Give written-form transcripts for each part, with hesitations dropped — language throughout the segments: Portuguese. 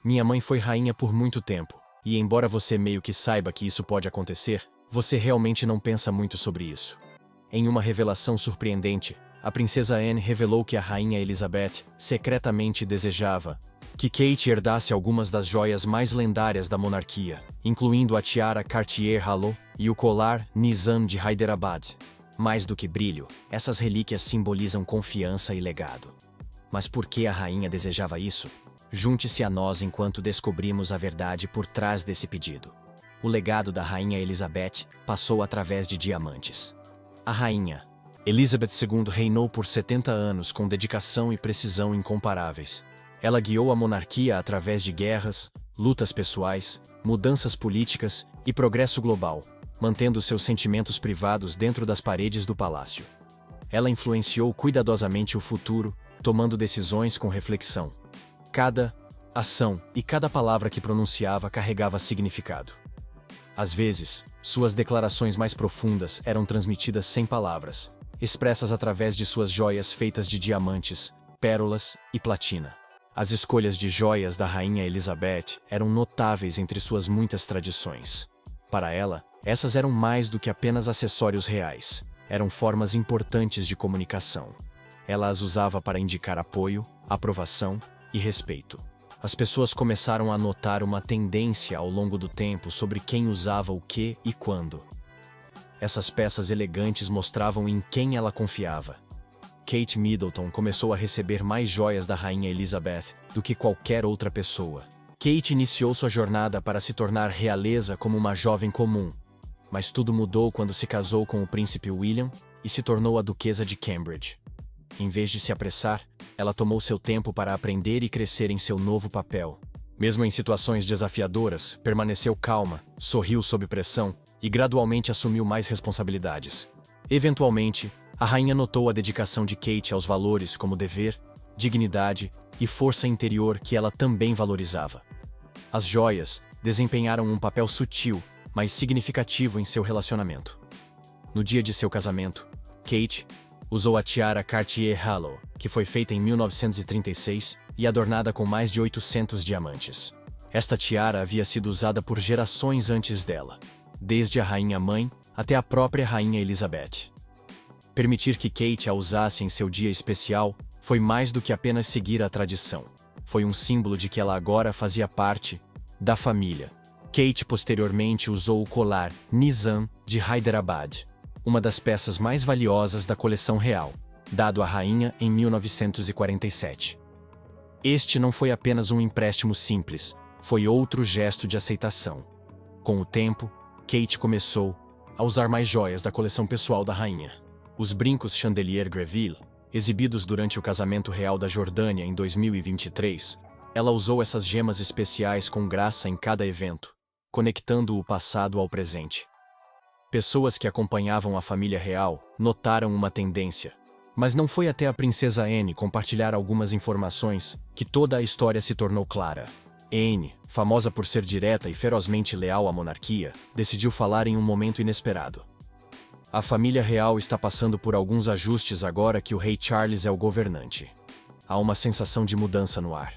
Minha mãe foi rainha por muito tempo, e embora você meio que saiba que isso pode acontecer, você realmente não pensa muito sobre isso. Em uma revelação surpreendente, a princesa Anne revelou que a rainha Elizabeth secretamente desejava que Kate herdasse algumas das joias mais lendárias da monarquia, incluindo a tiara Cartier Halo e o colar Nizam de Hyderabad. Mais do que brilho, essas relíquias simbolizam confiança e legado. Mas por que a rainha desejava isso? Junte-se a nós enquanto descobrimos a verdade por trás desse pedido. O legado da rainha Elizabeth passou através de diamantes. A rainha Elizabeth II reinou por 70 anos com dedicação e precisão incomparáveis. Ela guiou a monarquia através de guerras, lutas pessoais, mudanças políticas e progresso global, mantendo seus sentimentos privados dentro das paredes do palácio. Ela influenciou cuidadosamente o futuro, tomando decisões com reflexão. Cada ação e cada palavra que pronunciava carregava significado. Às vezes, suas declarações mais profundas eram transmitidas sem palavras, expressas através de suas joias feitas de diamantes, pérolas e platina. As escolhas de joias da rainha Elizabeth eram notáveis entre suas muitas tradições. Para ela, essas eram mais do que apenas acessórios reais, eram formas importantes de comunicação. Ela as usava para indicar apoio, aprovação e respeito. As pessoas começaram a notar uma tendência ao longo do tempo sobre quem usava o que e quando. Essas peças elegantes mostravam em quem ela confiava. Kate Middleton começou a receber mais joias da rainha Elizabeth do que qualquer outra pessoa. Kate iniciou sua jornada para se tornar realeza como uma jovem comum, mas tudo mudou quando se casou com o príncipe William e se tornou a duquesa de Cambridge. Em vez de se apressar, ela tomou seu tempo para aprender e crescer em seu novo papel. Mesmo em situações desafiadoras, permaneceu calma, sorriu sob pressão e gradualmente assumiu mais responsabilidades. Eventualmente, a rainha notou a dedicação de Kate aos valores como dever, dignidade e força interior que ela também valorizava. As joias desempenharam um papel sutil, mas significativo em seu relacionamento. No dia de seu casamento, Kate usou a tiara Cartier Halo, que foi feita em 1936 e adornada com mais de 800 diamantes. Esta tiara havia sido usada por gerações antes dela, desde a rainha-mãe até a própria rainha Elizabeth. Permitir que Kate a usasse em seu dia especial foi mais do que apenas seguir a tradição. Foi um símbolo de que ela agora fazia parte da família. Kate posteriormente usou o colar Nizam de Hyderabad, uma das peças mais valiosas da coleção real, dado à rainha em 1947. Este não foi apenas um empréstimo simples, foi outro gesto de aceitação. Com o tempo, Kate começou a usar mais joias da coleção pessoal da rainha. Os brincos Chandelier Greville, exibidos durante o casamento real da Jordânia em 2023, ela usou essas gemas especiais com graça em cada evento, conectando o passado ao presente. Pessoas que acompanhavam a família real notaram uma tendência, mas não foi até a princesa Anne compartilhar algumas informações que toda a história se tornou clara. Anne, famosa por ser direta e ferozmente leal à monarquia, decidiu falar em um momento inesperado. A família real está passando por alguns ajustes agora que o rei Charles é o governante. Há uma sensação de mudança no ar.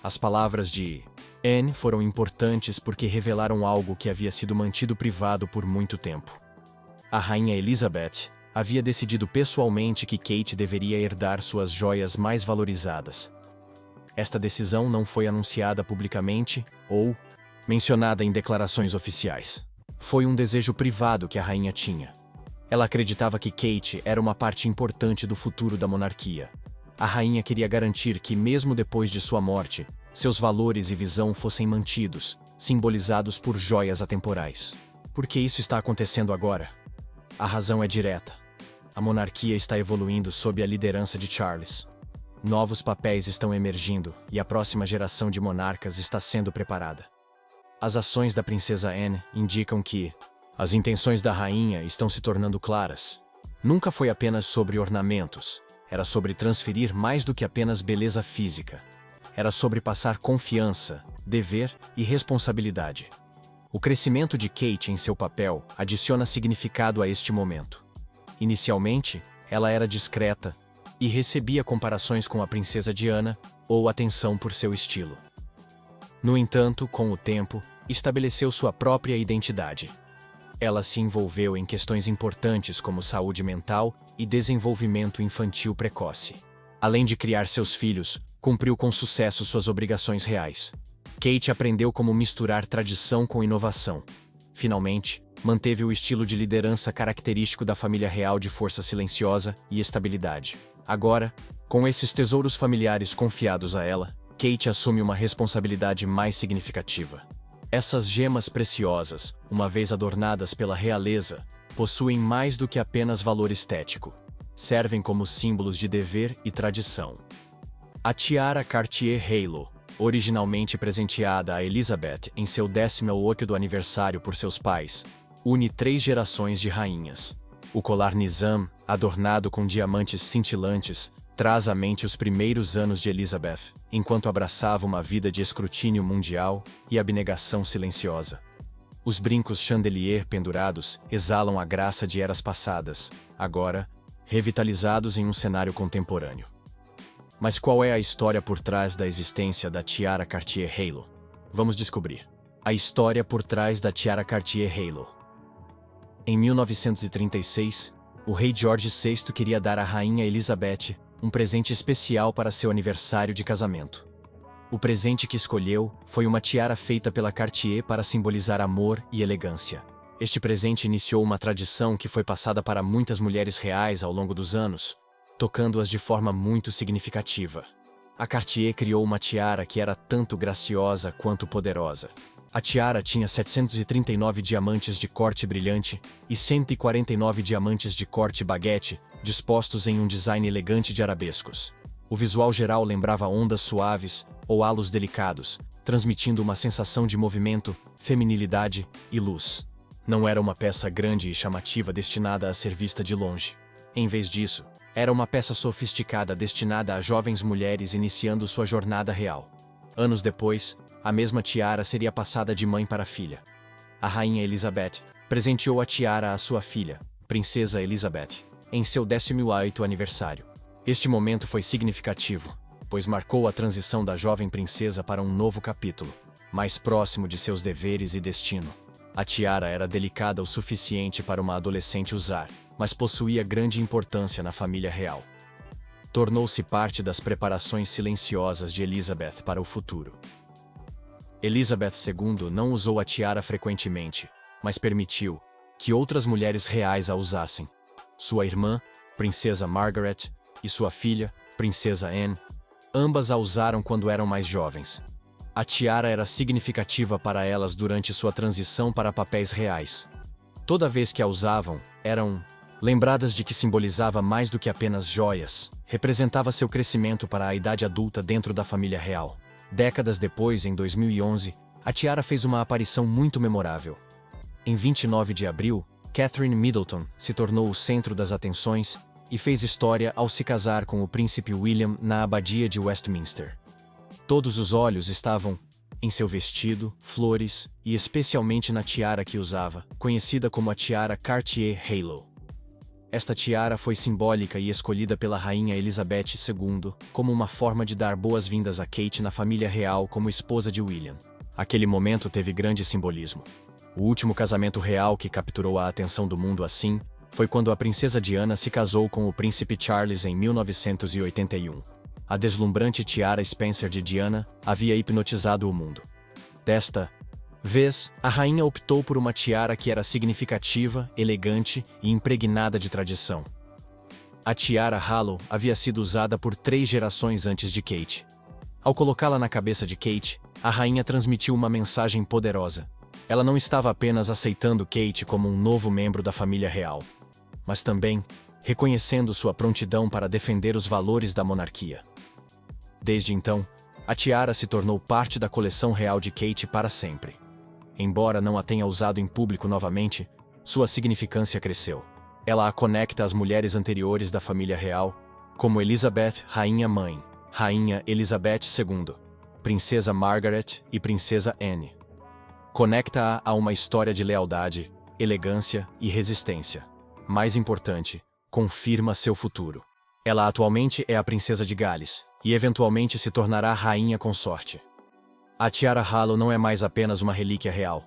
As palavras de Anne foram importantes porque revelaram algo que havia sido mantido privado por muito tempo. A rainha Elizabeth havia decidido pessoalmente que Kate deveria herdar suas joias mais valorizadas. Esta decisão não foi anunciada publicamente ou mencionada em declarações oficiais. Foi um desejo privado que a rainha tinha. Ela acreditava que Kate era uma parte importante do futuro da monarquia. A rainha queria garantir que, mesmo depois de sua morte, seus valores e visão fossem mantidos, simbolizados por joias atemporais. Por que isso está acontecendo agora? A razão é direta. A monarquia está evoluindo sob a liderança de Charles. Novos papéis estão emergindo e a próxima geração de monarcas está sendo preparada. As ações da princesa Anne indicam que as intenções da rainha estão se tornando claras. Nunca foi apenas sobre ornamentos, era sobre transferir mais do que apenas beleza física. Era sobre passar confiança, dever e responsabilidade. O crescimento de Kate em seu papel adiciona significado a este momento. Inicialmente, ela era discreta e recebia comparações com a princesa Diana ou atenção por seu estilo. No entanto, com o tempo, estabeleceu sua própria identidade. Ela se envolveu em questões importantes como saúde mental e desenvolvimento infantil precoce. Além de criar seus filhos, cumpriu com sucesso suas obrigações reais. Kate aprendeu como misturar tradição com inovação. Finalmente, manteve o estilo de liderança característico da família real de força silenciosa e estabilidade. Agora, com esses tesouros familiares confiados a ela, Kate assume uma responsabilidade mais significativa. Essas gemas preciosas, uma vez adornadas pela realeza, possuem mais do que apenas valor estético. Servem como símbolos de dever e tradição. A tiara Cartier Halo, originalmente presenteada a Elizabeth em seu 18º aniversário por seus pais, une 3 gerações de rainhas. O colar Nizam, adornado com diamantes cintilantes, traz à mente os primeiros anos de Elizabeth, enquanto abraçava uma vida de escrutínio mundial e abnegação silenciosa. Os brincos chandelier pendurados exalam a graça de eras passadas, agora, revitalizados em um cenário contemporâneo. Mas qual é a história por trás da existência da tiara Cartier Halo? Vamos descobrir. A história por trás da tiara Cartier Halo. Em 1936, o rei George VI queria dar à rainha Elizabeth um presente especial para seu aniversário de casamento. O presente que escolheu foi uma tiara feita pela Cartier para simbolizar amor e elegância. Este presente iniciou uma tradição que foi passada para muitas mulheres reais ao longo dos anos, tocando-as de forma muito significativa. A Cartier criou uma tiara que era tanto graciosa quanto poderosa. A tiara tinha 739 diamantes de corte brilhante e 149 diamantes de corte baguete, dispostos em um design elegante de arabescos. O visual geral lembrava ondas suaves ou halos delicados, transmitindo uma sensação de movimento, feminilidade e luz. Não era uma peça grande e chamativa destinada a ser vista de longe. Em vez disso, era uma peça sofisticada destinada a jovens mulheres iniciando sua jornada real. Anos depois, a mesma tiara seria passada de mãe para filha. A rainha Elizabeth presenteou a tiara à sua filha, Princesa Elizabeth, em seu 18º aniversário. Este momento foi significativo, pois marcou a transição da jovem princesa para um novo capítulo, mais próximo de seus deveres e destino. A tiara era delicada o suficiente para uma adolescente usar, mas possuía grande importância na família real. Tornou-se parte das preparações silenciosas de Elizabeth para o futuro. Elizabeth II não usou a tiara frequentemente, mas permitiu que outras mulheres reais a usassem. Sua irmã, Princesa Margaret, e sua filha, Princesa Anne, ambas a usaram quando eram mais jovens. A tiara era significativa para elas durante sua transição para papéis reais. Toda vez que a usavam, eram lembradas de que simbolizava mais do que apenas joias, representava seu crescimento para a idade adulta dentro da família real. Décadas depois, em 2011, a tiara fez uma aparição muito memorável. Em 29 de abril, Catherine Middleton se tornou o centro das atenções e fez história ao se casar com o príncipe William na abadia de Westminster. Todos os olhos estavam em seu vestido, flores e especialmente na tiara que usava, conhecida como a tiara Cartier Halo. Esta tiara foi simbólica e escolhida pela rainha Elizabeth II como uma forma de dar boas-vindas a Kate na família real como esposa de William. Aquele momento teve grande simbolismo. O último casamento real que capturou a atenção do mundo assim foi quando a princesa Diana se casou com o príncipe Charles em 1981. A deslumbrante tiara Spencer de Diana havia hipnotizado o mundo. Desta vez, a rainha optou por uma tiara que era significativa, elegante e impregnada de tradição. A tiara Halo havia sido usada por 3 gerações antes de Kate. Ao colocá-la na cabeça de Kate, a rainha transmitiu uma mensagem poderosa. Ela não estava apenas aceitando Kate como um novo membro da família real, mas também reconhecendo sua prontidão para defender os valores da monarquia. Desde então, a tiara se tornou parte da coleção real de Kate para sempre. Embora não a tenha usado em público novamente, sua significância cresceu. Ela a conecta às mulheres anteriores da família real, como Elizabeth, Rainha-Mãe, Rainha Elizabeth II, Princesa Margaret e Princesa Anne. Conecta-a a uma história de lealdade, elegância e resistência. Mais importante, confirma seu futuro. Ela atualmente é a princesa de Gales, e eventualmente se tornará rainha consorte. A tiara Halo não é mais apenas uma relíquia real.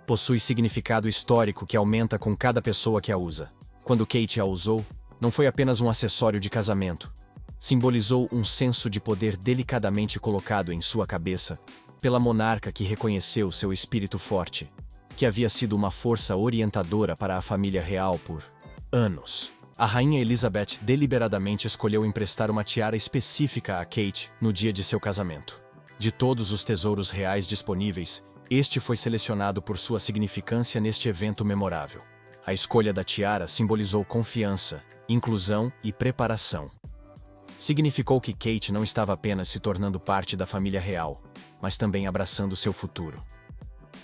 Possui significado histórico que aumenta com cada pessoa que a usa. Quando Kate a usou, não foi apenas um acessório de casamento. Simbolizou um senso de poder delicadamente colocado em sua cabeça, pela monarca que reconheceu seu espírito forte, que havia sido uma força orientadora para a família real por anos. A rainha Elizabeth deliberadamente escolheu emprestar uma tiara específica a Kate no dia de seu casamento. De todos os tesouros reais disponíveis, este foi selecionado por sua significância neste evento memorável. A escolha da tiara simbolizou confiança, inclusão e preparação. Significou que Kate não estava apenas se tornando parte da família real, mas também abraçando seu futuro.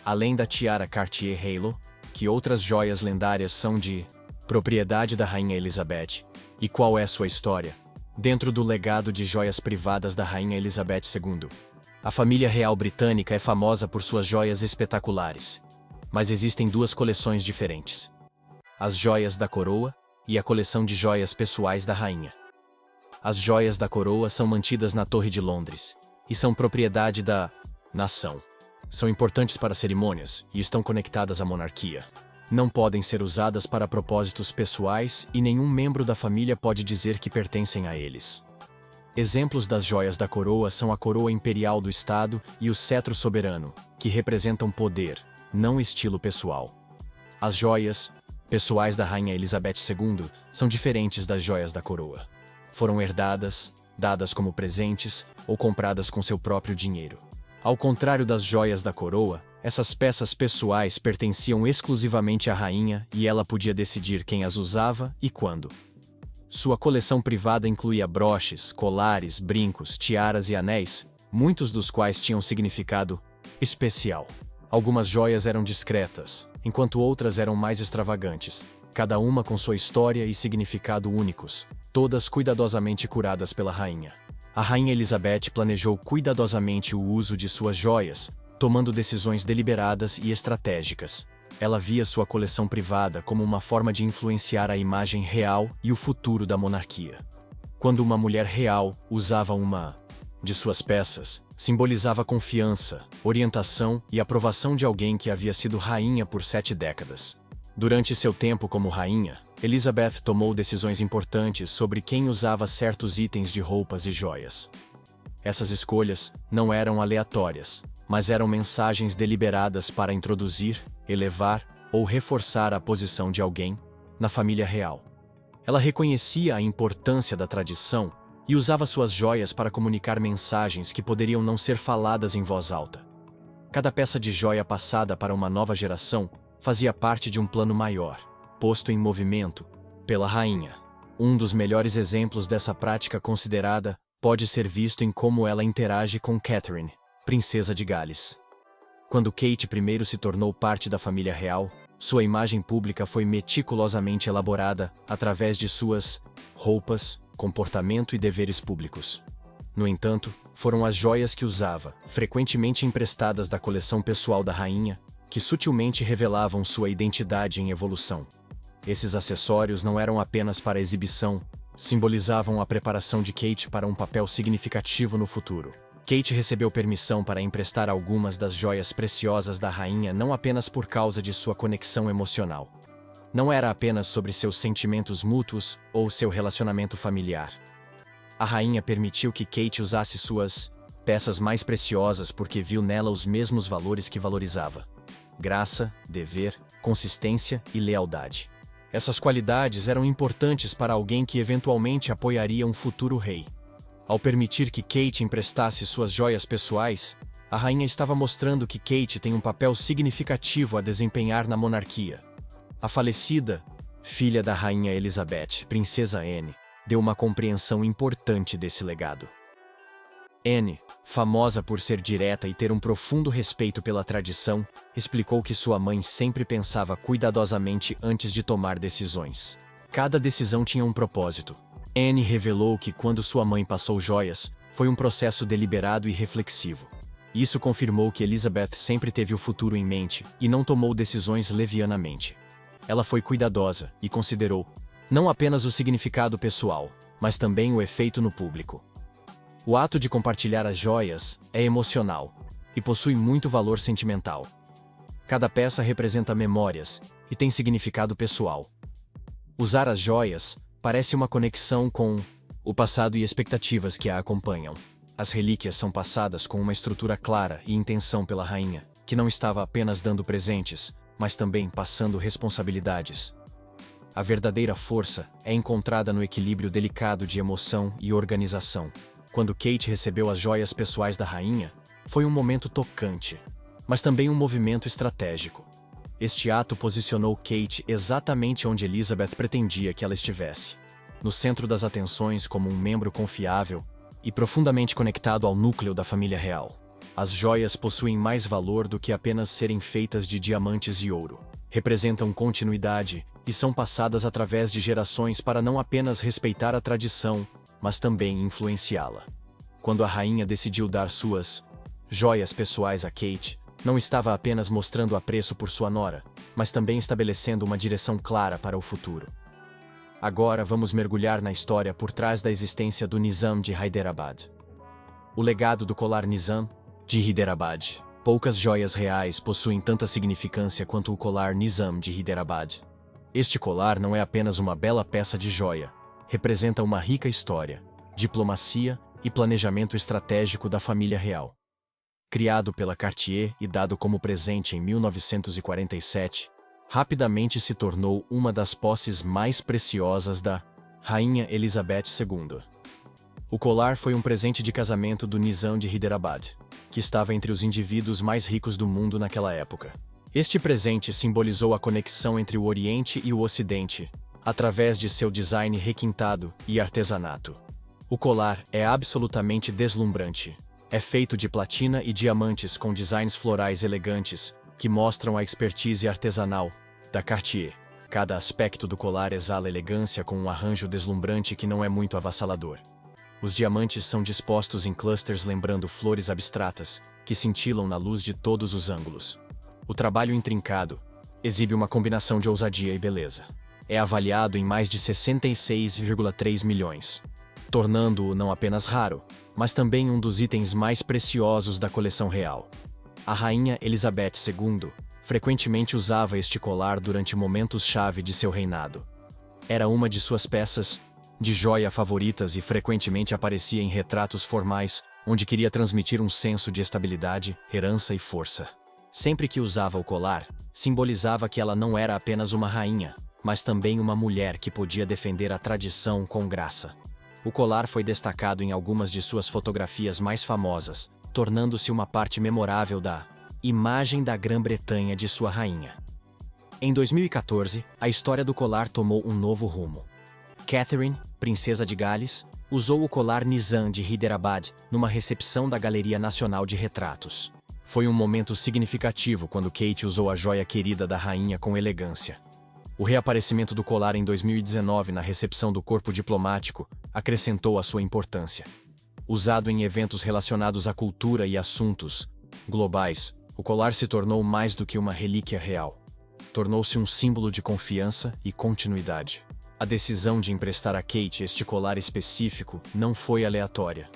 Além da tiara Cartier Halo, que outras joias lendárias são de propriedade da rainha Elizabeth? E qual é sua história? Dentro do legado de joias privadas da rainha Elizabeth II, a família real britânica é famosa por suas joias espetaculares. Mas existem duas coleções diferentes: as joias da coroa e a coleção de joias pessoais da rainha. As joias da coroa são mantidas na Torre de Londres e são propriedade da nação. São importantes para cerimônias e estão conectadas à monarquia. Não podem ser usadas para propósitos pessoais e nenhum membro da família pode dizer que pertencem a eles. Exemplos das joias da coroa são a coroa imperial do Estado e o cetro soberano, que representam poder, não estilo pessoal. As joias pessoais da rainha Elizabeth II são diferentes das joias da coroa. Foram herdadas, dadas como presentes ou compradas com seu próprio dinheiro. Ao contrário das joias da coroa, essas peças pessoais pertenciam exclusivamente à rainha e ela podia decidir quem as usava e quando. Sua coleção privada incluía broches, colares, brincos, tiaras e anéis, muitos dos quais tinham significado especial. Algumas joias eram discretas, enquanto outras eram mais extravagantes, cada uma com sua história e significado únicos, todas cuidadosamente curadas pela rainha. A rainha Elizabeth planejou cuidadosamente o uso de suas joias, tomando decisões deliberadas e estratégicas. Ela via sua coleção privada como uma forma de influenciar a imagem real e o futuro da monarquia. Quando uma mulher real usava uma de suas peças, simbolizava confiança, orientação e aprovação de alguém que havia sido rainha por 7 décadas. Durante seu tempo como rainha, Elizabeth tomou decisões importantes sobre quem usava certos itens de roupas e joias. Essas escolhas não eram aleatórias, mas eram mensagens deliberadas para introduzir, elevar ou reforçar a posição de alguém na família real. Ela reconhecia a importância da tradição e usava suas joias para comunicar mensagens que poderiam não ser faladas em voz alta. Cada peça de joia passada para uma nova geração fazia parte de um plano maior, posto em movimento pela rainha. Um dos melhores exemplos dessa prática considerada pode ser visto em como ela interage com Catherine, princesa de Gales. Quando Kate I se tornou parte da família real, sua imagem pública foi meticulosamente elaborada através de suas roupas, comportamento e deveres públicos. No entanto, foram as joias que usava, frequentemente emprestadas da coleção pessoal da rainha, que sutilmente revelavam sua identidade em evolução. Esses acessórios não eram apenas para exibição, simbolizavam a preparação de Kate para um papel significativo no futuro. Kate recebeu permissão para emprestar algumas das joias preciosas da rainha não apenas por causa de sua conexão emocional. Não era apenas sobre seus sentimentos mútuos ou seu relacionamento familiar. A rainha permitiu que Kate usasse suas peças mais preciosas porque viu nela os mesmos valores que valorizava: graça, dever, consistência e lealdade. Essas qualidades eram importantes para alguém que eventualmente apoiaria um futuro rei. Ao permitir que Kate emprestasse suas joias pessoais, a rainha estava mostrando que Kate tem um papel significativo a desempenhar na monarquia. A falecida filha da rainha Elizabeth, Princesa Anne, deu uma compreensão importante desse legado. Anne, famosa por ser direta e ter um profundo respeito pela tradição, explicou que sua mãe sempre pensava cuidadosamente antes de tomar decisões. Cada decisão tinha um propósito. Anne revelou que quando sua mãe passou joias, foi um processo deliberado e reflexivo. Isso confirmou que Elizabeth sempre teve o futuro em mente e não tomou decisões levianamente. Ela foi cuidadosa e considerou não apenas o significado pessoal, mas também o efeito no público. O ato de compartilhar as joias é emocional. e possui muito valor sentimental. Cada peça representa memórias e tem significado pessoal. Usar as joias parece uma conexão com o passado e expectativas que a acompanham. As relíquias são passadas com uma estrutura clara e intenção pela rainha, que não estava apenas dando presentes, mas também passando responsabilidades. A verdadeira força é encontrada no equilíbrio delicado de emoção e organização. Quando Kate recebeu as joias pessoais da rainha, foi um momento tocante, mas também um movimento estratégico. Este ato posicionou Kate exatamente onde Elizabeth pretendia que ela estivesse, no centro das atenções como um membro confiável e profundamente conectado ao núcleo da família real. As joias possuem mais valor do que apenas serem feitas de diamantes e ouro. Representam continuidade e são passadas através de gerações para não apenas respeitar a tradição, mas também influenciá-la. Quando a rainha decidiu dar suas joias pessoais a Kate, não estava apenas mostrando apreço por sua nora, mas também estabelecendo uma direção clara para o futuro. Agora vamos mergulhar na história por trás da existência do Nizam de Hyderabad. O legado do colar Nizam de Hyderabad. Poucas joias reais possuem tanta significância quanto o colar Nizam de Hyderabad. Este colar não é apenas uma bela peça de joia, representa uma rica história, diplomacia e planejamento estratégico da família real. Criado pela Cartier e dado como presente em 1947, rapidamente se tornou uma das posses mais preciosas da Rainha Elizabeth II. O colar foi um presente de casamento do Nizam de Hyderabad, que estava entre os indivíduos mais ricos do mundo naquela época. Este presente simbolizou a conexão entre o Oriente e o Ocidente, através de seu design requintado e artesanato. O colar é absolutamente deslumbrante. É feito de platina e diamantes com designs florais elegantes, que mostram a expertise artesanal da Cartier. Cada aspecto do colar exala elegância com um arranjo deslumbrante que não é muito avassalador. Os diamantes são dispostos em clusters lembrando flores abstratas, que cintilam na luz de todos os ângulos. O trabalho intrincado exibe uma combinação de ousadia e beleza. É avaliado em mais de 66,3 milhões, tornando-o não apenas raro, mas também um dos itens mais preciosos da coleção real. A rainha Elizabeth II frequentemente usava este colar durante momentos-chave de seu reinado. Era uma de suas peças de joia favoritas e frequentemente aparecia em retratos formais, onde queria transmitir um senso de estabilidade, herança e força. Sempre que usava o colar, simbolizava que ela não era apenas uma rainha, mas também uma mulher que podia defender a tradição com graça. O colar foi destacado em algumas de suas fotografias mais famosas, tornando-se uma parte memorável da imagem da Grã-Bretanha de sua rainha. Em 2014, a história do colar tomou um novo rumo. Catherine, princesa de Gales, usou o colar Nizam de Hyderabad numa recepção da Galeria Nacional de Retratos. Foi um momento significativo quando Kate usou a joia querida da rainha com elegância. O reaparecimento do colar em 2019 na recepção do corpo diplomático acrescentou a sua importância. Usado em eventos relacionados à cultura e assuntos globais, o colar se tornou mais do que uma relíquia real. Tornou-se um símbolo de confiança e continuidade. A decisão de emprestar a Kate este colar específico não foi aleatória.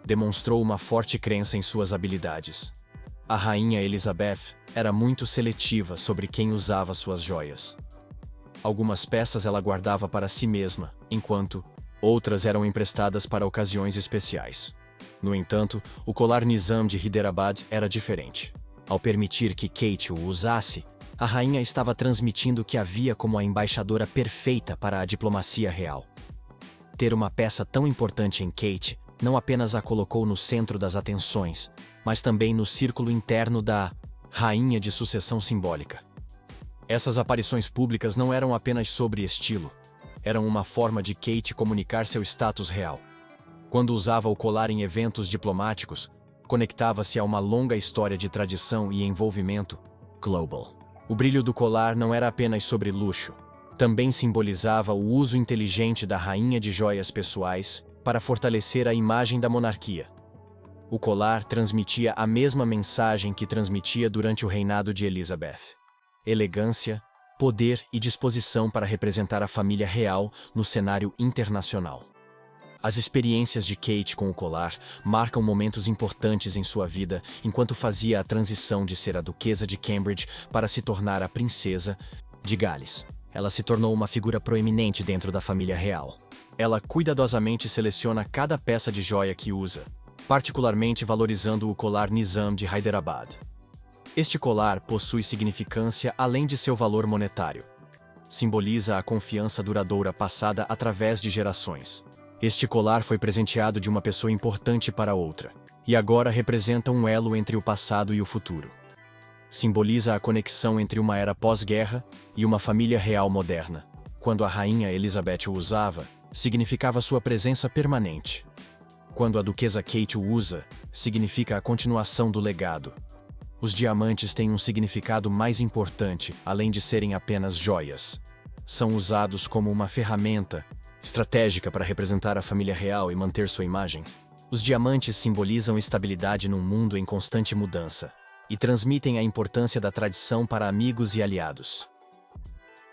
Demonstrou uma forte crença em suas habilidades. A rainha Elizabeth era muito seletiva sobre quem usava suas joias. Algumas peças ela guardava para si mesma, enquanto outras eram emprestadas para ocasiões especiais. No entanto, o colar Nizam de Hyderabad era diferente. Ao permitir que Kate o usasse, a rainha estava transmitindo que a via como a embaixadora perfeita para a diplomacia real. Ter uma peça tão importante em Kate não apenas a colocou no centro das atenções, mas também no círculo interno da rainha de sucessão simbólica. Essas aparições públicas não eram apenas sobre estilo, eram uma forma de Kate comunicar seu status real. Quando usava o colar em eventos diplomáticos, conectava-se a uma longa história de tradição e envolvimento global. O brilho do colar não era apenas sobre luxo, também simbolizava o uso inteligente da rainha de joias pessoais para fortalecer a imagem da monarquia. O colar transmitia a mesma mensagem que transmitia durante o reinado de Elizabeth: elegância, poder e disposição para representar a família real no cenário internacional. As experiências de Kate com o colar marcam momentos importantes em sua vida enquanto fazia a transição de ser a duquesa de Cambridge para se tornar a princesa de Gales. Ela se tornou uma figura proeminente dentro da família real. Ela cuidadosamente seleciona cada peça de joia que usa, particularmente valorizando o colar Nizam de Hyderabad. Este colar possui significância além de seu valor monetário. Simboliza a confiança duradoura passada através de gerações. Este colar foi presenteado de uma pessoa importante para outra, e agora representa um elo entre o passado e o futuro. Simboliza a conexão entre uma era pós-guerra e uma família real moderna. Quando a rainha Elizabeth o usava, significava sua presença permanente. Quando a duquesa Kate o usa, significa a continuação do legado. Os diamantes têm um significado mais importante, além de serem apenas joias. São usados como uma ferramenta estratégica para representar a família real e manter sua imagem. Os diamantes simbolizam estabilidade num mundo em constante mudança e transmitem a importância da tradição para amigos e aliados.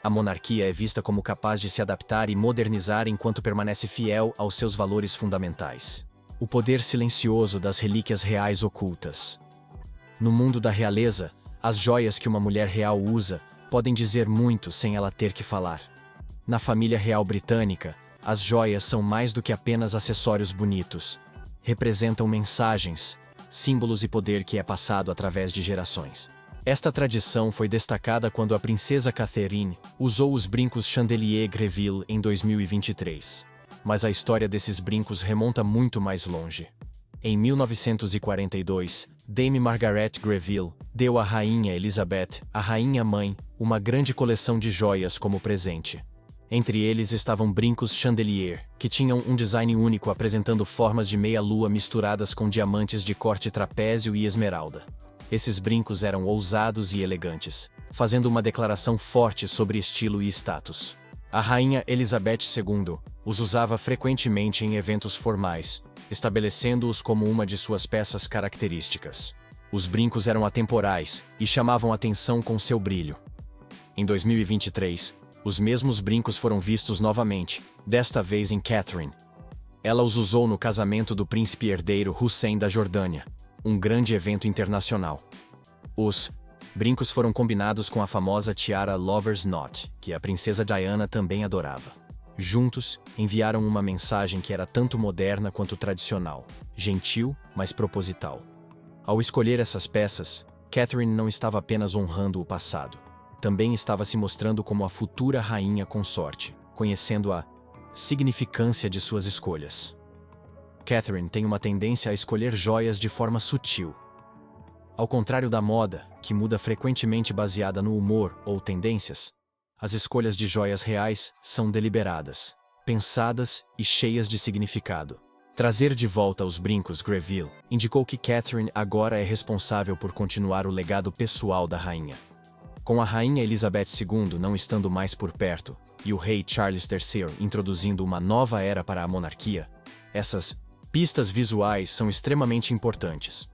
A monarquia é vista como capaz de se adaptar e modernizar enquanto permanece fiel aos seus valores fundamentais. O poder silencioso das relíquias reais ocultas. No mundo da realeza, as joias que uma mulher real usa podem dizer muito sem ela ter que falar. Na família real britânica, as joias são mais do que apenas acessórios bonitos. Representam mensagens, símbolos e poder que é passado através de gerações. Esta tradição foi destacada quando a princesa Catherine usou os brincos Chandelier Greville em 2023. Mas a história desses brincos remonta muito mais longe. Em 1942, Dame Margaret Greville deu à rainha Elizabeth, a rainha-mãe, uma grande coleção de joias como presente. Entre eles estavam brincos Chandelier, que tinham um design único apresentando formas de meia-lua misturadas com diamantes de corte trapézio e esmeralda. Esses brincos eram ousados e elegantes, fazendo uma declaração forte sobre estilo e status. A rainha Elizabeth II os usava frequentemente em eventos formais, estabelecendo-os como uma de suas peças características. Os brincos eram atemporais e chamavam atenção com seu brilho. Em 2023, os mesmos brincos foram vistos novamente, desta vez em Catherine. Ela os usou no casamento do príncipe herdeiro Hussein da Jordânia, um grande evento internacional. Os brincos foram combinados com a famosa tiara Lover's Knot, que a princesa Diana também adorava. Juntos, enviaram uma mensagem que era tanto moderna quanto tradicional, gentil, mas proposital. Ao escolher essas peças, Catherine não estava apenas honrando o passado, também estava se mostrando como a futura rainha consorte, conhecendo a significância de suas escolhas. Catherine tem uma tendência a escolher joias de forma sutil. Ao contrário da moda, que muda frequentemente baseada no humor ou tendências, as escolhas de joias reais são deliberadas, pensadas e cheias de significado. Trazer de volta os brincos Greville indicou que Catherine agora é responsável por continuar o legado pessoal da rainha. Com a rainha Elizabeth II não estando mais por perto, e o rei Charles III introduzindo uma nova era para a monarquia, essas pistas visuais são extremamente importantes.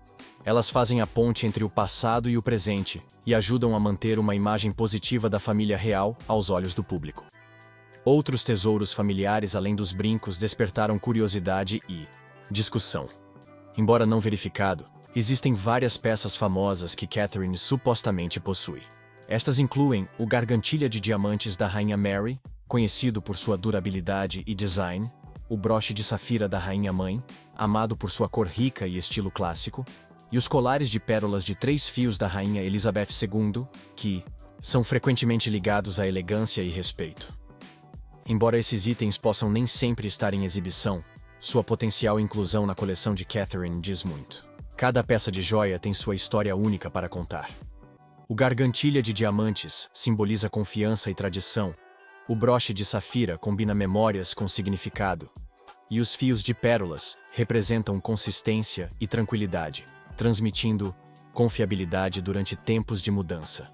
Elas fazem a ponte entre o passado e o presente e ajudam a manter uma imagem positiva da família real aos olhos do público. Outros tesouros familiares além dos brincos despertaram curiosidade e discussão. Embora não verificado, existem várias peças famosas que Catherine supostamente possui. Estas incluem o gargantilha de diamantes da Rainha Mary, conhecido por sua durabilidade e design, o broche de safira da Rainha-Mãe, amado por sua cor rica e estilo clássico, e os colares de pérolas de 3 fios da Rainha Elizabeth II, que são frequentemente ligados à elegância e respeito. Embora esses itens possam nem sempre estar em exibição, sua potencial inclusão na coleção de Catherine diz muito. Cada peça de joia tem sua história única para contar. O gargantilha de diamantes simboliza confiança e tradição, o broche de safira combina memórias com significado, e os fios de pérolas representam consistência e tranquilidade, transmitindo confiabilidade durante tempos de mudança.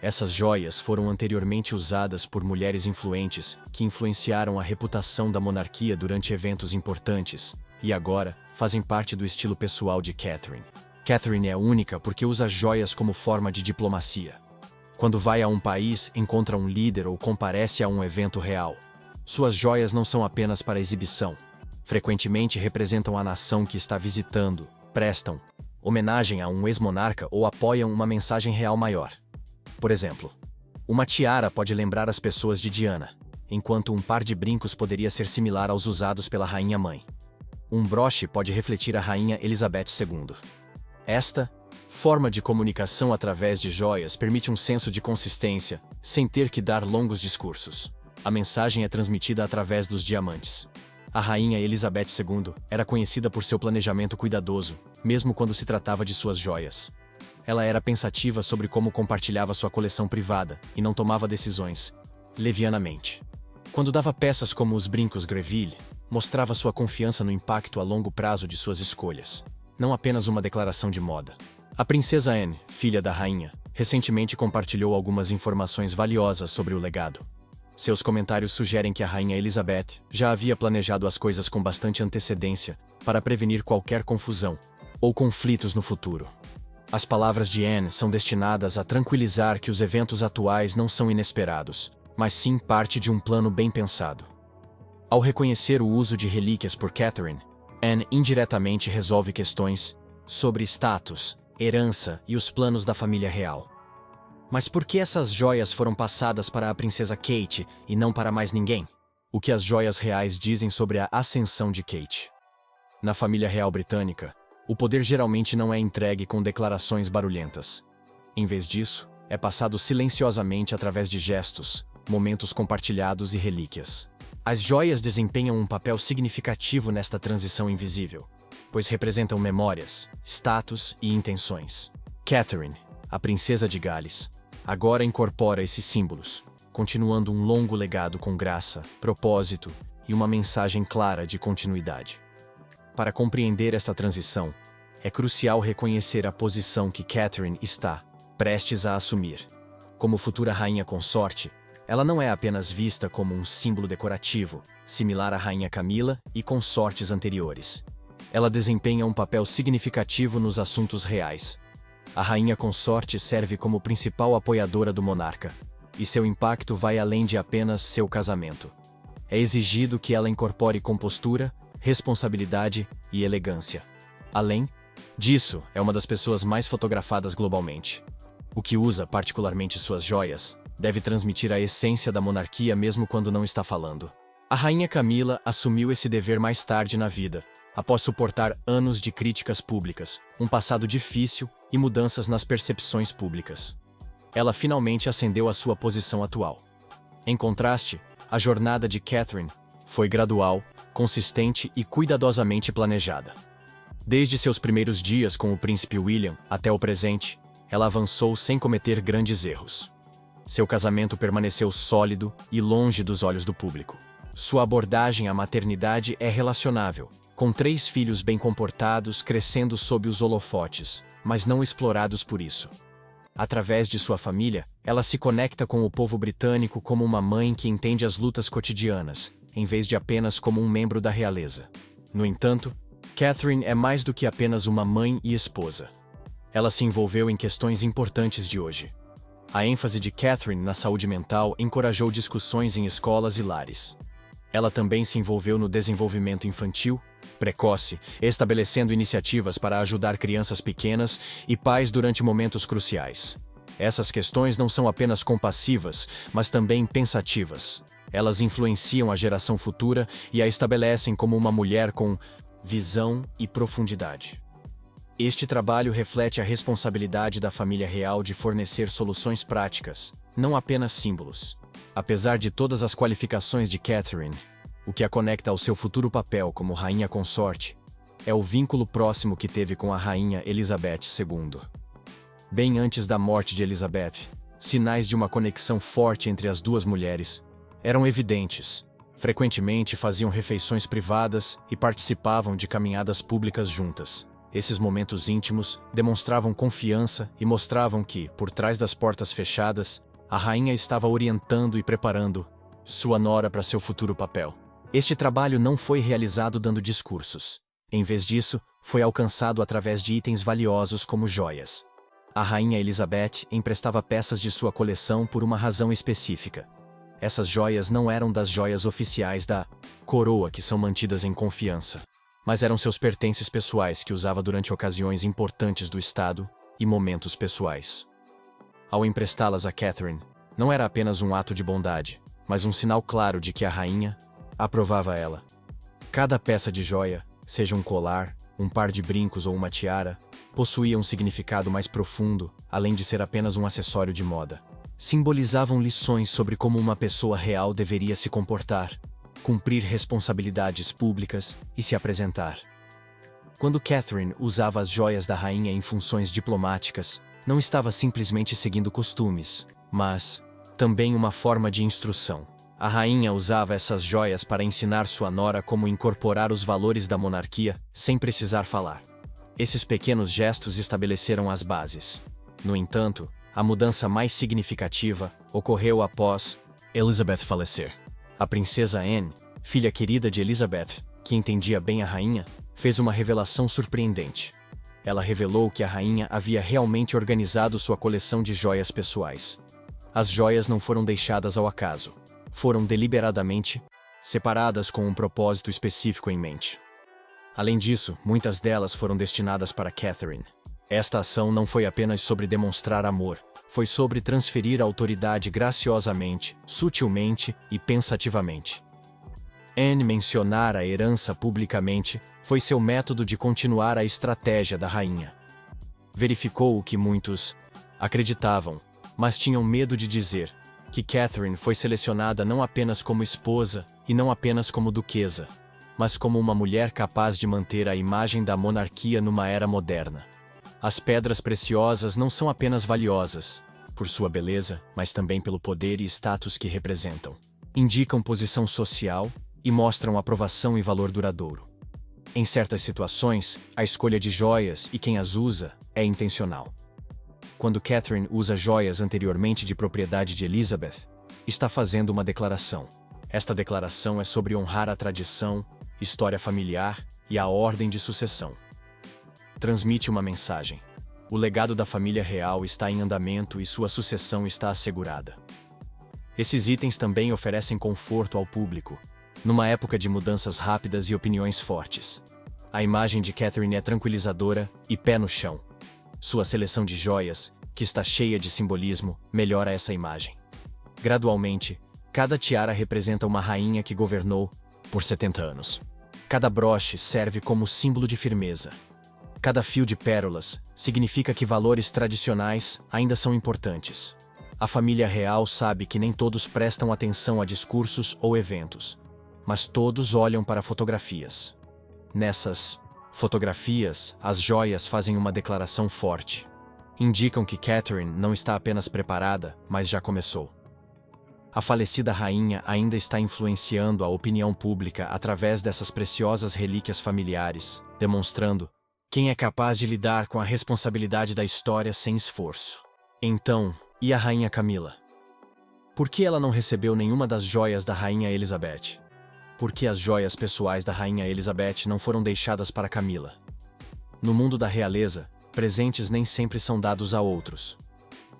Essas joias foram anteriormente usadas por mulheres influentes que influenciaram a reputação da monarquia durante eventos importantes, e agora fazem parte do estilo pessoal de Catherine. Catherine é única porque usa joias como forma de diplomacia. Quando vai a um país, encontra um líder ou comparece a um evento real. Suas joias não são apenas para exibição. frequentemente representam a nação que está visitando, prestam homenagem a um ex-monarca ou apoiam uma mensagem real maior. Por exemplo, uma tiara pode lembrar as pessoas de Diana, enquanto um par de brincos poderia ser similar aos usados pela rainha-mãe. Um broche pode refletir a rainha Elizabeth II. Esta forma de comunicação através de joias permite um senso de consistência, sem ter que dar longos discursos. A mensagem é transmitida através dos diamantes. A rainha Elizabeth II era conhecida por seu planejamento cuidadoso, mesmo quando se tratava de suas joias. Ela era pensativa sobre como compartilhava sua coleção privada e não tomava decisões levianamente. Quando dava peças como os brincos Greville, mostrava sua confiança no impacto a longo prazo de suas escolhas, não apenas uma declaração de moda. A princesa Anne, filha da rainha, recentemente compartilhou algumas informações valiosas sobre o legado. Seus comentários sugerem que a rainha Elizabeth já havia planejado as coisas com bastante antecedência para prevenir qualquer confusão ou conflitos no futuro. As palavras de Anne são destinadas a tranquilizar que os eventos atuais não são inesperados, mas sim parte de um plano bem pensado. Ao reconhecer o uso de relíquias por Catherine, Anne indiretamente resolve questões sobre status, herança e os planos da família real. Mas por que essas joias foram passadas para a princesa Kate e não para mais ninguém? O que as joias reais dizem sobre a ascensão de Kate? Na família real britânica, o poder geralmente não é entregue com declarações barulhentas. Em vez disso, é passado silenciosamente através de gestos, momentos compartilhados e relíquias. As joias desempenham um papel significativo nesta transição invisível, pois representam memórias, status e intenções. Catherine, a princesa de Gales, agora incorpora esses símbolos, continuando um longo legado com graça, propósito e uma mensagem clara de continuidade. Para compreender esta transição, é crucial reconhecer a posição que Catherine está prestes a assumir. Como futura rainha consorte, ela não é apenas vista como um símbolo decorativo, similar à rainha Camila e consortes anteriores. Ela desempenha um papel significativo nos assuntos reais. A rainha consorte serve como principal apoiadora do monarca, e seu impacto vai além de apenas seu casamento. É exigido que ela incorpore compostura, responsabilidade e elegância. Além disso, é uma das pessoas mais fotografadas globalmente. O que usa particularmente suas joias deve transmitir a essência da monarquia mesmo quando não está falando. A rainha Camila assumiu esse dever mais tarde na vida, após suportar anos de críticas públicas, um passado difícil e mudanças nas percepções públicas. Ela finalmente ascendeu à sua posição atual. Em contraste, a jornada de Catherine foi gradual, consistente e cuidadosamente planejada. Desde seus primeiros dias com o príncipe William até o presente, ela avançou sem cometer grandes erros. Seu casamento permaneceu sólido e longe dos olhos do público. Sua abordagem à maternidade é relacionável, com 3 filhos bem comportados crescendo sob os holofotes, mas não explorados por isso. Através de sua família, ela se conecta com o povo britânico como uma mãe que entende as lutas cotidianas, em vez de apenas como um membro da realeza. No entanto, Catherine é mais do que apenas uma mãe e esposa. Ela se envolveu em questões importantes de hoje. A ênfase de Catherine na saúde mental encorajou discussões em escolas e lares. Ela também se envolveu no desenvolvimento infantil, precoce, estabelecendo iniciativas para ajudar crianças pequenas e pais durante momentos cruciais. Essas questões não são apenas compassivas, mas também pensativas. Elas influenciam a geração futura e a estabelecem como uma mulher com visão e profundidade. Este trabalho reflete a responsabilidade da família real de fornecer soluções práticas, não apenas símbolos. Apesar de todas as qualificações de Catherine, o que a conecta ao seu futuro papel como rainha consorte é o vínculo próximo que teve com a rainha Elizabeth II. Bem antes da morte de Elizabeth, sinais de uma conexão forte entre as duas mulheres eram evidentes. Frequentemente faziam refeições privadas e participavam de caminhadas públicas juntas. Esses momentos íntimos demonstravam confiança e mostravam que, por trás das portas fechadas, a rainha estava orientando e preparando sua nora para seu futuro papel. Este trabalho não foi realizado dando discursos. Em vez disso, foi alcançado através de itens valiosos como joias. A rainha Elizabeth emprestava peças de sua coleção por uma razão específica. Essas joias não eram das joias oficiais da coroa que são mantidas em confiança, mas eram seus pertences pessoais que usava durante ocasiões importantes do Estado e momentos pessoais. Ao emprestá-las a Catherine, não era apenas um ato de bondade, mas um sinal claro de que a rainha aprovava ela. Cada peça de joia, seja um colar, um par de brincos ou uma tiara, possuía um significado mais profundo, além de ser apenas um acessório de moda. Simbolizavam lições sobre como uma pessoa real deveria se comportar, cumprir responsabilidades públicas e se apresentar. Quando Catherine usava as joias da rainha em funções diplomáticas, não estava simplesmente seguindo costumes, mas também uma forma de instrução. A rainha usava essas joias para ensinar sua nora como incorporar os valores da monarquia sem precisar falar. Esses pequenos gestos estabeleceram as bases. No entanto, a mudança mais significativa ocorreu após Elizabeth falecer. A princesa Anne, filha querida de Elizabeth, que entendia bem a rainha, fez uma revelação surpreendente. Ela revelou que a rainha havia realmente organizado sua coleção de joias pessoais. As joias não foram deixadas ao acaso. Foram deliberadamente separadas com um propósito específico em mente. Além disso, muitas delas foram destinadas para Catherine. Esta ação não foi apenas sobre demonstrar amor, foi sobre transferir a autoridade graciosamente, sutilmente e pensativamente. Anne mencionar a herança publicamente foi seu método de continuar a estratégia da rainha. Verificou o que muitos acreditavam, mas tinham medo de dizer, que Catherine foi selecionada não apenas como esposa e não apenas como duquesa, mas como uma mulher capaz de manter a imagem da monarquia numa era moderna. As pedras preciosas não são apenas valiosas, por sua beleza, mas também pelo poder e status que representam. Indicam posição social e mostram aprovação e valor duradouro. Em certas situações, a escolha de joias e quem as usa é intencional. Quando Catherine usa joias anteriormente de propriedade de Elizabeth, está fazendo uma declaração. Esta declaração é sobre honrar a tradição, história familiar e a ordem de sucessão. Transmite uma mensagem. O legado da família real está em andamento e sua sucessão está assegurada. Esses itens também oferecem conforto ao público, numa época de mudanças rápidas e opiniões fortes. A imagem de Catherine é tranquilizadora e pé no chão. Sua seleção de joias, que está cheia de simbolismo, melhora essa imagem. Gradualmente, cada tiara representa uma rainha que governou por 70 anos. Cada broche serve como símbolo de firmeza. Cada fio de pérolas significa que valores tradicionais ainda são importantes. A família real sabe que nem todos prestam atenção a discursos ou eventos, mas todos olham para fotografias. Nessas fotografias, as joias fazem uma declaração forte. Indicam que Catherine não está apenas preparada, mas já começou. A falecida rainha ainda está influenciando a opinião pública através dessas preciosas relíquias familiares, demonstrando quem é capaz de lidar com a responsabilidade da história sem esforço. Então, e a rainha Camila? Por que ela não recebeu nenhuma das joias da rainha Elizabeth? Por que as joias pessoais da rainha Elizabeth não foram deixadas para Camila? No mundo da realeza, presentes nem sempre são dados a outros.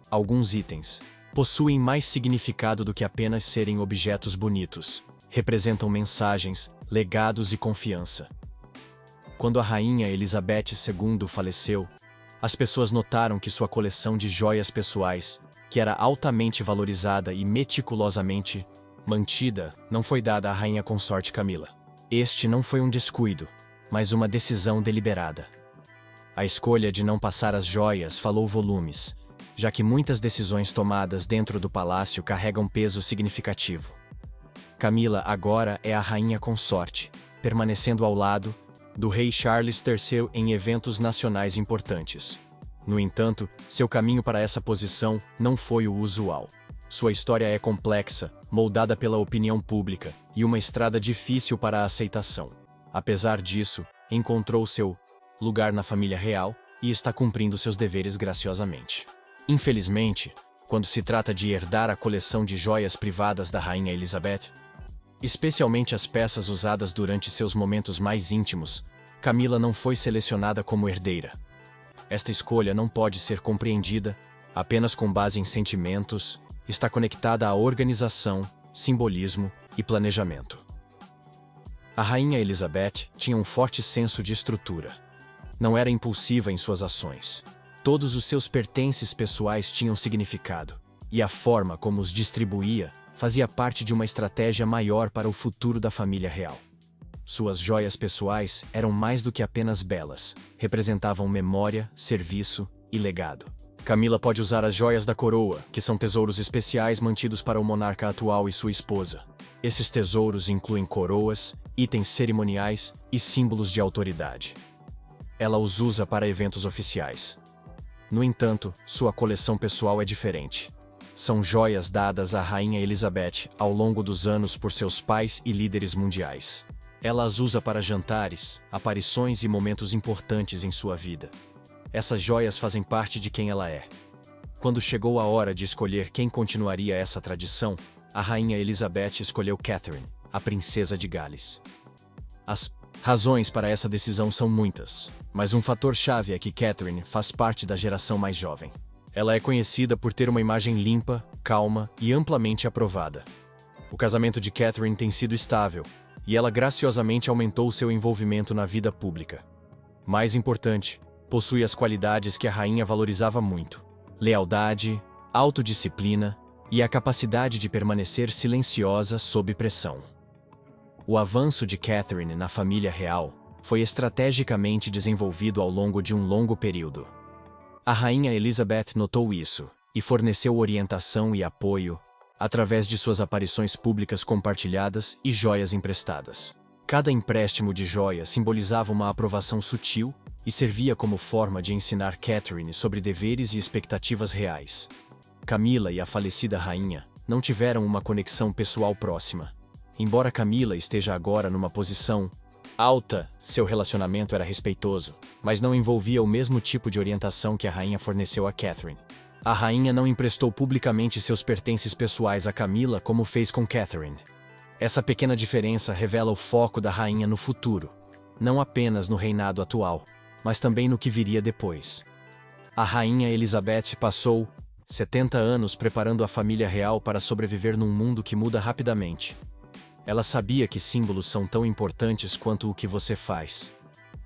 Alguns itens possuem mais significado do que apenas serem objetos bonitos. Representam mensagens, legados e confiança. Quando a rainha Elizabeth II faleceu, as pessoas notaram que sua coleção de joias pessoais, que era altamente valorizada e meticulosamente mantida, não foi dada à rainha consorte Camila. Este não foi um descuido, mas uma decisão deliberada. A escolha de não passar as joias falou volumes, já que muitas decisões tomadas dentro do palácio carregam peso significativo. Camila agora é a rainha consorte, permanecendo ao lado do rei Charles III em eventos nacionais importantes. No entanto, seu caminho para essa posição não foi o usual. Sua história é complexa, moldada pela opinião pública, e uma estrada difícil para a aceitação. Apesar disso, encontrou seu lugar na família real e está cumprindo seus deveres graciosamente. Infelizmente, quando se trata de herdar a coleção de joias privadas da rainha Elizabeth, especialmente as peças usadas durante seus momentos mais íntimos, Camila não foi selecionada como herdeira. Esta escolha não pode ser compreendida apenas com base em sentimentos, está conectada à organização, simbolismo e planejamento. A rainha Elizabeth tinha um forte senso de estrutura. Não era impulsiva em suas ações. Todos os seus pertences pessoais tinham significado, e a forma como os distribuía fazia parte de uma estratégia maior para o futuro da família real. Suas joias pessoais eram mais do que apenas belas, representavam memória, serviço e legado. Camila pode usar as joias da coroa, que são tesouros especiais mantidos para o monarca atual e sua esposa. Esses tesouros incluem coroas, itens cerimoniais e símbolos de autoridade. Ela os usa para eventos oficiais. No entanto, sua coleção pessoal é diferente. São joias dadas à rainha Elizabeth ao longo dos anos por seus pais e líderes mundiais. Ela as usa para jantares, aparições e momentos importantes em sua vida. Essas joias fazem parte de quem ela é. Quando chegou a hora de escolher quem continuaria essa tradição, a rainha Elizabeth escolheu Catherine, a princesa de Gales. As razões para essa decisão são muitas, mas um fator-chave é que Catherine faz parte da geração mais jovem. Ela é conhecida por ter uma imagem limpa, calma e amplamente aprovada. O casamento de Catherine tem sido estável, e ela graciosamente aumentou seu envolvimento na vida pública. Mais importante, possui as qualidades que a rainha valorizava muito: lealdade, autodisciplina e a capacidade de permanecer silenciosa sob pressão. O avanço de Catherine na família real foi estrategicamente desenvolvido ao longo de um longo período. A rainha Elizabeth notou isso e forneceu orientação e apoio através de suas aparições públicas compartilhadas e joias emprestadas. Cada empréstimo de joia simbolizava uma aprovação sutil e servia como forma de ensinar Catherine sobre deveres e expectativas reais. Camila e a falecida rainha não tiveram uma conexão pessoal próxima. Embora Camila esteja agora numa posição alta, seu relacionamento era respeitoso, mas não envolvia o mesmo tipo de orientação que a rainha forneceu a Catherine. A rainha não emprestou publicamente seus pertences pessoais a Camila como fez com Catherine. Essa pequena diferença revela o foco da rainha no futuro, não apenas no reinado atual, mas também no que viria depois. A rainha Elizabeth passou 70 anos preparando a família real para sobreviver num mundo que muda rapidamente. Ela sabia que símbolos são tão importantes quanto o que você faz.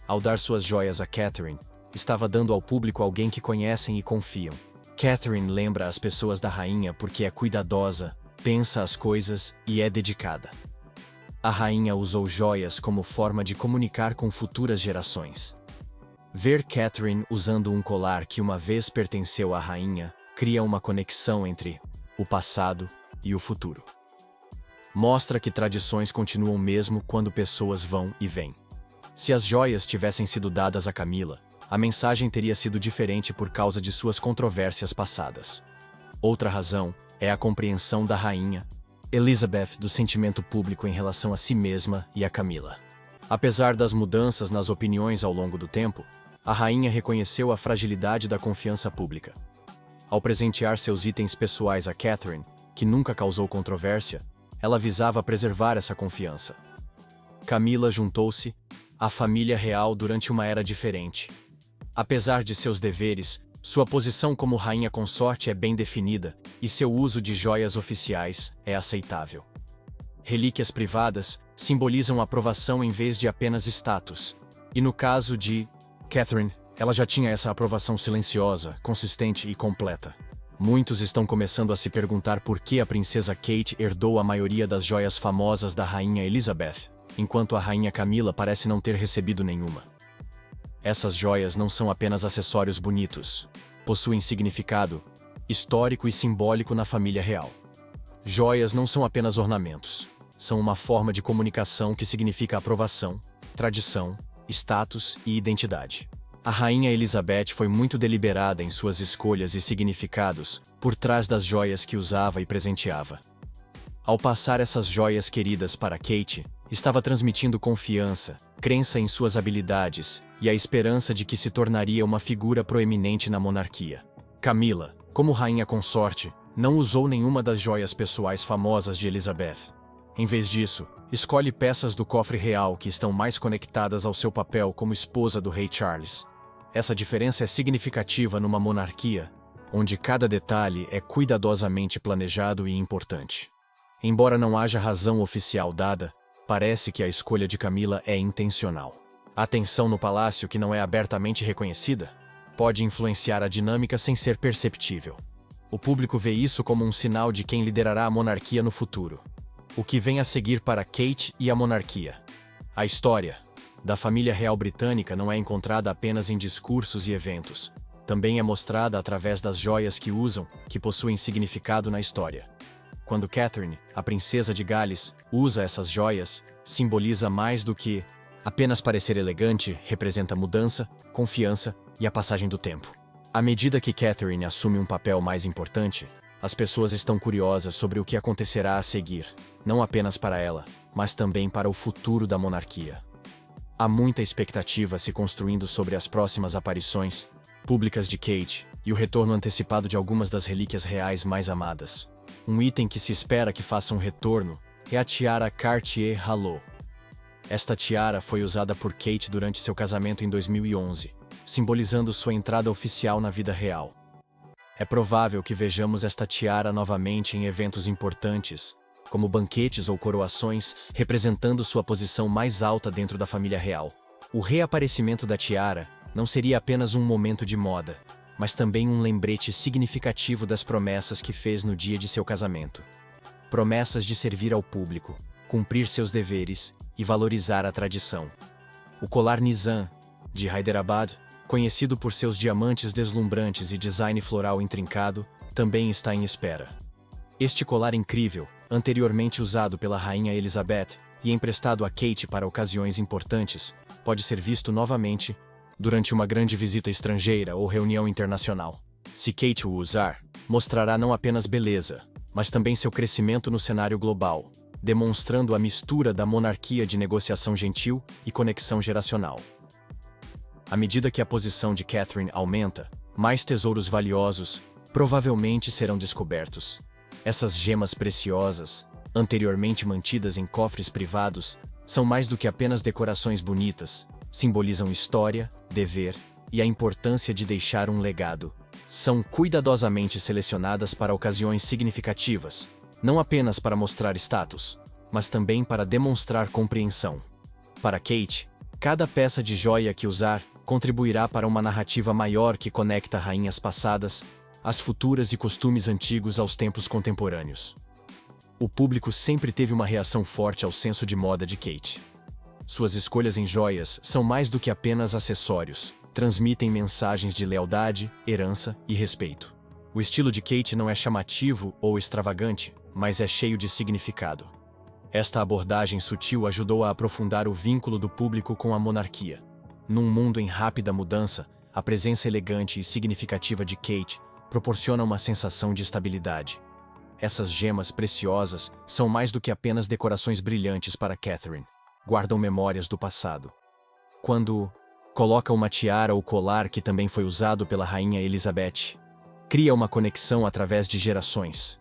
Ao dar suas joias a Catherine, estava dando ao público alguém que conhecem e confiam. Catherine lembra as pessoas da rainha porque é cuidadosa, pensa as coisas e é dedicada. A rainha usou joias como forma de comunicar com futuras gerações. Ver Catherine usando um colar que uma vez pertenceu à rainha cria uma conexão entre o passado e o futuro. Mostra que tradições continuam mesmo quando pessoas vão e vêm. Se as joias tivessem sido dadas a Camila, a mensagem teria sido diferente por causa de suas controvérsias passadas. Outra razão é a compreensão da rainha Elizabeth do sentimento público em relação a si mesma e a Camila. Apesar das mudanças nas opiniões ao longo do tempo, a rainha reconheceu a fragilidade da confiança pública. Ao presentear seus itens pessoais a Catherine, que nunca causou controvérsia, ela visava preservar essa confiança. Camila juntou-se à família real durante uma era diferente. Apesar de seus deveres, sua posição como rainha consorte é bem definida e seu uso de joias oficiais é aceitável. Relíquias privadas simbolizam aprovação em vez de apenas status. E no caso de Catherine, ela já tinha essa aprovação silenciosa, consistente e completa. Muitos estão começando a se perguntar por que a princesa Kate herdou a maioria das joias famosas da rainha Elizabeth, enquanto a rainha Camila parece não ter recebido nenhuma. Essas joias não são apenas acessórios bonitos. Possuem significado histórico e simbólico na família real. Joias não são apenas ornamentos. São uma forma de comunicação que significa aprovação, tradição, status e identidade. A rainha Elizabeth foi muito deliberada em suas escolhas e significados por trás das joias que usava e presenteava. Ao passar essas joias queridas para Kate, estava transmitindo confiança, crença em suas habilidades e a esperança de que se tornaria uma figura proeminente na monarquia. Camila, como rainha consorte, não usou nenhuma das joias pessoais famosas de Elizabeth. Em vez disso, escolhe peças do cofre real que estão mais conectadas ao seu papel como esposa do rei Charles. Essa diferença é significativa numa monarquia, onde cada detalhe é cuidadosamente planejado e importante. Embora não haja razão oficial dada, parece que a escolha de Camila é intencional. A tensão no palácio, que não é abertamente reconhecida, pode influenciar a dinâmica sem ser perceptível. O público vê isso como um sinal de quem liderará a monarquia no futuro. O que vem a seguir para Kate e a monarquia? A história da família real britânica não é encontrada apenas em discursos e eventos. Também é mostrada através das joias que usam, que possuem significado na história. Quando Catherine, a princesa de Gales, usa essas joias, simboliza mais do que apenas parecer elegante, representa mudança, confiança e a passagem do tempo. À medida que Catherine assume um papel mais importante, as pessoas estão curiosas sobre o que acontecerá a seguir, não apenas para ela, mas também para o futuro da monarquia. Há muita expectativa se construindo sobre as próximas aparições públicas de Kate e o retorno antecipado de algumas das relíquias reais mais amadas. Um item que se espera que faça um retorno é a tiara Cartier Halo. Esta tiara foi usada por Kate durante seu casamento em 2011, simbolizando sua entrada oficial na vida real. É provável que vejamos esta tiara novamente em eventos importantes, como banquetes ou coroações, representando sua posição mais alta dentro da família real. O reaparecimento da tiara não seria apenas um momento de moda, mas também um lembrete significativo das promessas que fez no dia de seu casamento. Promessas de servir ao público, cumprir seus deveres e valorizar a tradição. O colar Nizam, de Hyderabad, conhecido por seus diamantes deslumbrantes e design floral intrincado, também está em espera. Este colar incrível, anteriormente usado pela Rainha Elizabeth e emprestado a Kate para ocasiões importantes, pode ser visto novamente durante uma grande visita estrangeira ou reunião internacional. Se Kate o usar, mostrará não apenas beleza, mas também seu crescimento no cenário global, demonstrando a mistura da monarquia de negociação gentil e conexão geracional. À medida que a posição de Catherine aumenta, mais tesouros valiosos provavelmente serão descobertos. Essas gemas preciosas, anteriormente mantidas em cofres privados, são mais do que apenas decorações bonitas, simbolizam história, dever e a importância de deixar um legado. São cuidadosamente selecionadas para ocasiões significativas, não apenas para mostrar status, mas também para demonstrar compreensão. Para Kate, cada peça de joia que usar contribuirá para uma narrativa maior que conecta rainhas passadas, as futuras e costumes antigos aos tempos contemporâneos. O público sempre teve uma reação forte ao senso de moda de Kate. Suas escolhas em joias são mais do que apenas acessórios, transmitem mensagens de lealdade, herança e respeito. O estilo de Kate não é chamativo ou extravagante, mas é cheio de significado. Esta abordagem sutil ajudou a aprofundar o vínculo do público com a monarquia. Num mundo em rápida mudança, a presença elegante e significativa de Kate proporciona uma sensação de estabilidade. Essas gemas preciosas são mais do que apenas decorações brilhantes para Catherine. Guardam memórias do passado. Quando coloca uma tiara ou colar que também foi usado pela Rainha Elizabeth, cria uma conexão através de gerações.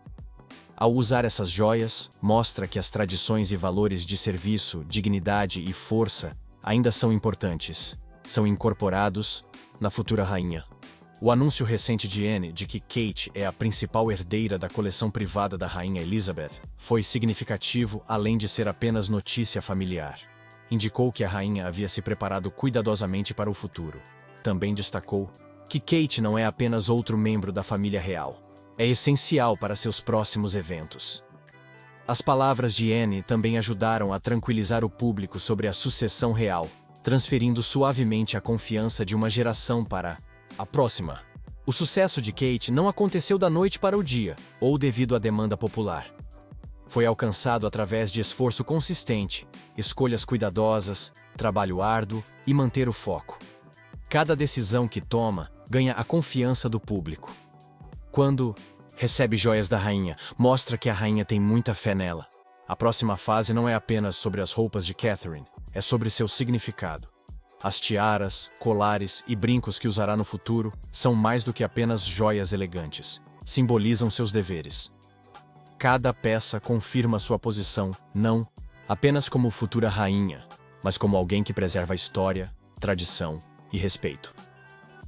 Ao usar essas joias, mostra que as tradições e valores de serviço, dignidade e força ainda são importantes, são incorporados na futura rainha. O anúncio recente de Anne de que Kate é a principal herdeira da coleção privada da Rainha Elizabeth foi significativo, além de ser apenas notícia familiar. Indicou que a rainha havia se preparado cuidadosamente para o futuro. Também destacou que Kate não é apenas outro membro da família real. É essencial para seus próximos eventos. As palavras de Anne também ajudaram a tranquilizar o público sobre a sucessão real, transferindo suavemente a confiança de uma geração para a próxima. O sucesso de Kate não aconteceu da noite para o dia, ou devido à demanda popular. Foi alcançado através de esforço consistente, escolhas cuidadosas, trabalho árduo e manter o foco. Cada decisão que toma ganha a confiança do público. Quando recebe joias da rainha, mostra que a rainha tem muita fé nela. A próxima fase não é apenas sobre as roupas de Catherine, é sobre seu significado. As tiaras, colares e brincos que usará no futuro são mais do que apenas joias elegantes. Simbolizam seus deveres. Cada peça confirma sua posição, não apenas como futura rainha, mas como alguém que preserva a história, tradição e respeito.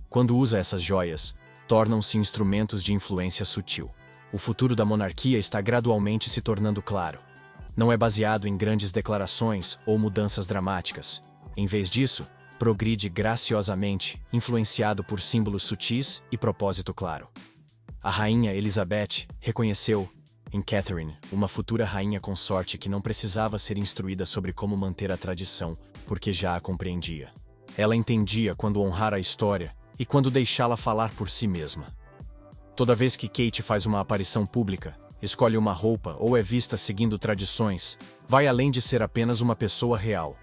Quando usa essas joias, tornam-se instrumentos de influência sutil. O futuro da monarquia está gradualmente se tornando claro. Não é baseado em grandes declarações ou mudanças dramáticas. Em vez disso, progride graciosamente, influenciado por símbolos sutis e propósito claro. A rainha Elizabeth reconheceu, em Catherine, uma futura rainha consorte que não precisava ser instruída sobre como manter a tradição, porque já a compreendia. Ela entendia quando honrar a história e quando deixá-la falar por si mesma. Toda vez que Kate faz uma aparição pública, escolhe uma roupa ou é vista seguindo tradições, vai além de ser apenas uma pessoa real.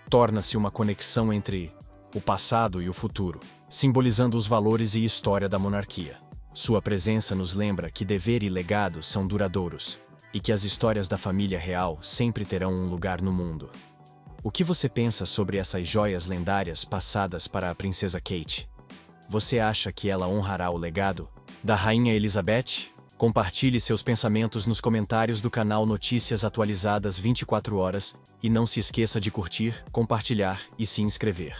Torna-se uma conexão entre o passado e o futuro, simbolizando os valores e história da monarquia. Sua presença nos lembra que dever e legado são duradouros, e que as histórias da família real sempre terão um lugar no mundo. O que você pensa sobre essas joias lendárias passadas para a princesa Kate? Você acha que ela honrará o legado da rainha Elizabeth? Compartilhe seus pensamentos nos comentários do canal Notícias Atualizadas 24 horas e não se esqueça de curtir, compartilhar e se inscrever.